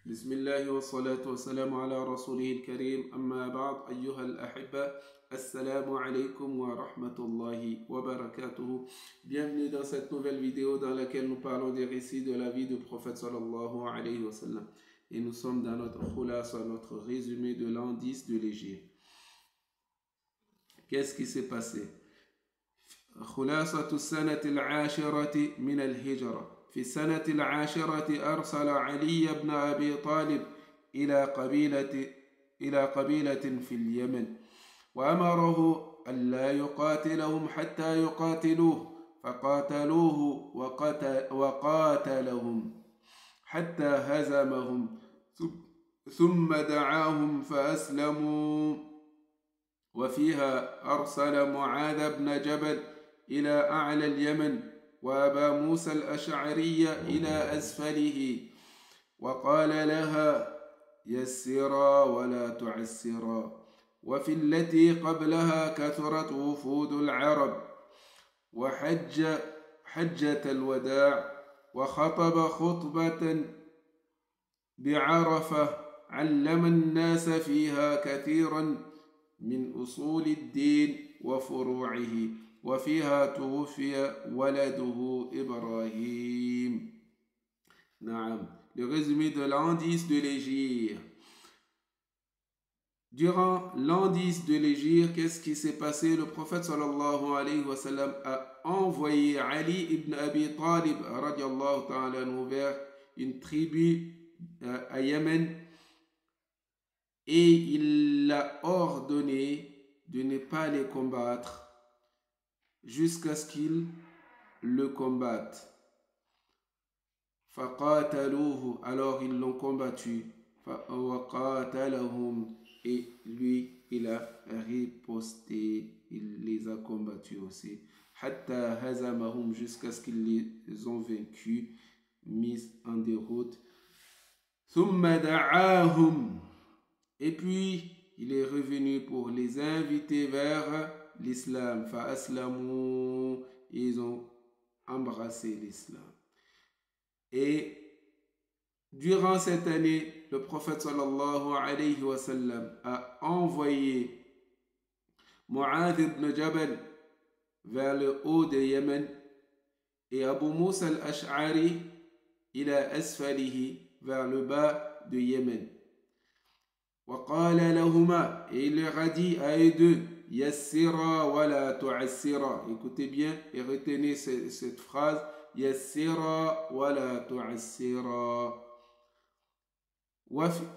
بسم الله والصلاة والسلام على رسوله الكريم أما بعد أيها الأحبة السلام عليكم ورحمة الله وبركاته. Bienvenue dans cette nouvelle vidéo dans laquelle nous parlons des récits de la vie du prophète sallallahu alayhi wa sallam. Et nous sommes dans notre khulasa, notre résumé de l'an 10 de l'Hégire. Qu'est-ce qui s'est passé? خلاصة السنة العاشرة من الهجرة. في السنة العاشرة أرسل علي بن أبي طالب إلى قبيلة في اليمن وأمره ألا يقاتلهم حتى يقاتلوه فقاتلوه وقاتلهم حتى هزمهم ثم دعاهم فأسلموا. وفيها أرسل معاذ بن جبل إلى أعلى اليمن وأبا موسى الأشعري إلى أسفله وقال لها يسرا ولا تعسرا. وفي التي قبلها كثرت وفود العرب حجة الوداع وخطب خطبة بعرفة علم الناس فيها كثيرا من أصول الدين وفروعه وفيها توفي ولده إبراهيم. نعم. Le résumé de l'an 10 de l'Hégire. Durant l'an 10 de l'Hégire, qu'est-ce qui s'est passé? Le prophète sallallahu alayhi wa sallam a envoyé Ali ibn Abi Talib radiallahu ta'ala anhu vers une tribu à Yémen et il l'a ordonné de ne pas les combattre jusqu'à ce qu'ils le combattent. فَقَاتَلُوهُ, alors ils l'ont combattu. وَقَاتَلَهُمْ, et lui il a riposté, il les a combattus aussi. حَتَّى هَزَمَهُمْ, jusqu'à ce qu'ils les ont vaincus, mis en déroute. ثُمَّ دَعَاهُمْ, et puis il est revenu pour les inviter vers l'islam. فَأَسْلَمُوا, ils ont embrassé l'islam. Et durant cette année, le prophète sallallahu alayhi wa sallam a envoyé Mu'adh ibn Jabal vers le haut de Yémen et Abu Musa al-Ash'ari ila asfalihi, vers le bas de Yémen. وقال لهما, et il leur a dit à eux deux, yassira wa la tu'assira. Écoutez bien et retenez cette phrase, yassira wa la tu'assira.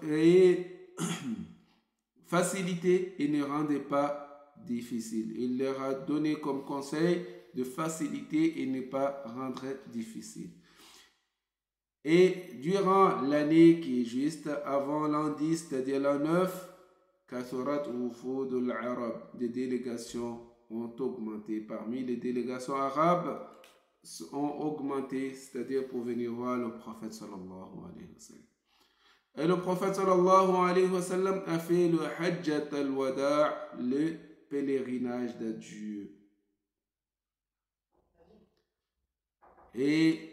Et facilitez et ne rendez pas difficile. Il leur a donné comme conseil de faciliter et ne pas rendre difficile. Et durant l'année qui est juste avant l'an 10, c'est-à-dire l'an 9, Kathurat Wufud al-Arab, des délégations ont augmenté. Parmi les délégations arabes ont augmenté, c'est-à-dire pour venir voir le prophète sallallahu alayhi wa sallam. Et le prophète sallallahu alayhi wa sallam a fait le Hajjat al-Wada', le pèlerinage d'adieu. Et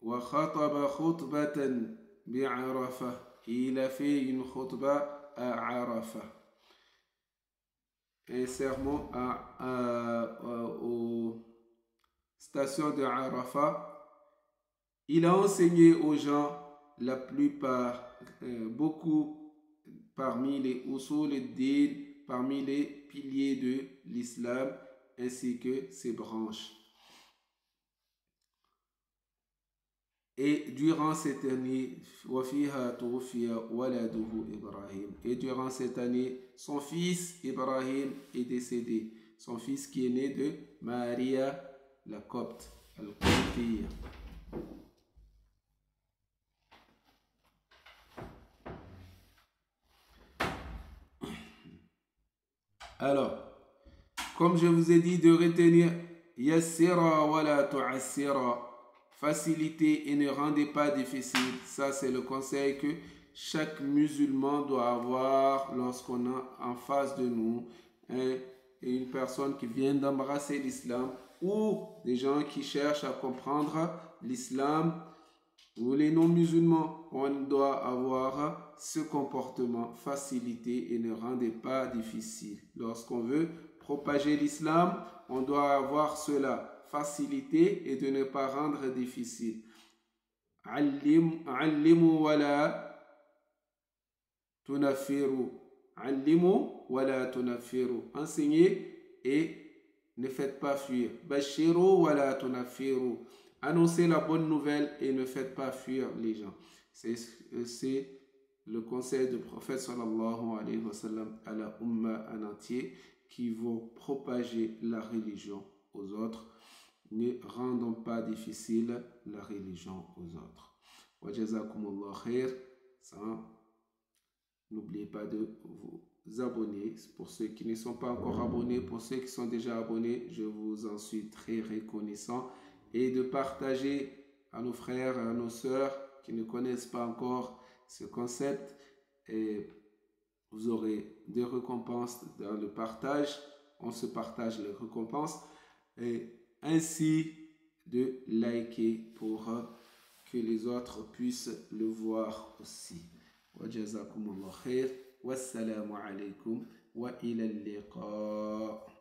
وخطب خطبة بعرفة, il a fait une khutba à Arafah, un sermon aux stations de Arafah. Il a enseigné aux gens la plupart, beaucoup parmi les usul ad-din, parmi les piliers de l'islam ainsi que ses branches. Et durant cette année, et durant cette année, son fils Ibrahim est décédé. Son fils qui est né de Maria la Copte, al-Qibtiyya. Alors, comme je vous ai dit de retenir yassira wa la tu'assira, facilitez et ne rendez pas difficile. Ça, c'est le conseil que chaque musulman doit avoir lorsqu'on a en face de nous une personne qui vient d'embrasser l'islam ou des gens qui cherchent à comprendre l'islam Pour les non-musulmans, on doit avoir ce comportement, facilité et ne rendez pas difficile. Lorsqu'on veut propager l'islam, on doit avoir cela, facilité et de ne pas rendre difficile. Allimu wala tunafiru. Allimu wala tunafiru. Enseignez et ne faites pas fuir. Bashiru wala tunafiru. Annoncez la bonne nouvelle et ne faites pas fuir les gens. C'est le conseil du prophète sallallahu alayhi wa sallam à la umma en entier qui vont propager la religion aux autres. Ne rendons pas difficile la religion aux autres. Wa jazakumullah khair. N'oubliez pas de vous abonner. Pour ceux qui ne sont pas encore abonnés, pour ceux qui sont déjà abonnés, je vous en suis très reconnaissant. Et de partager à nos frères, à nos sœurs qui ne connaissent pas encore ce concept. Et vous aurez des récompenses dans le partage. On se partage les récompenses. Et ainsi de liker pour que les autres puissent le voir aussi. وجزاكم الله خير والسلام عليكم وإلى اللقاء.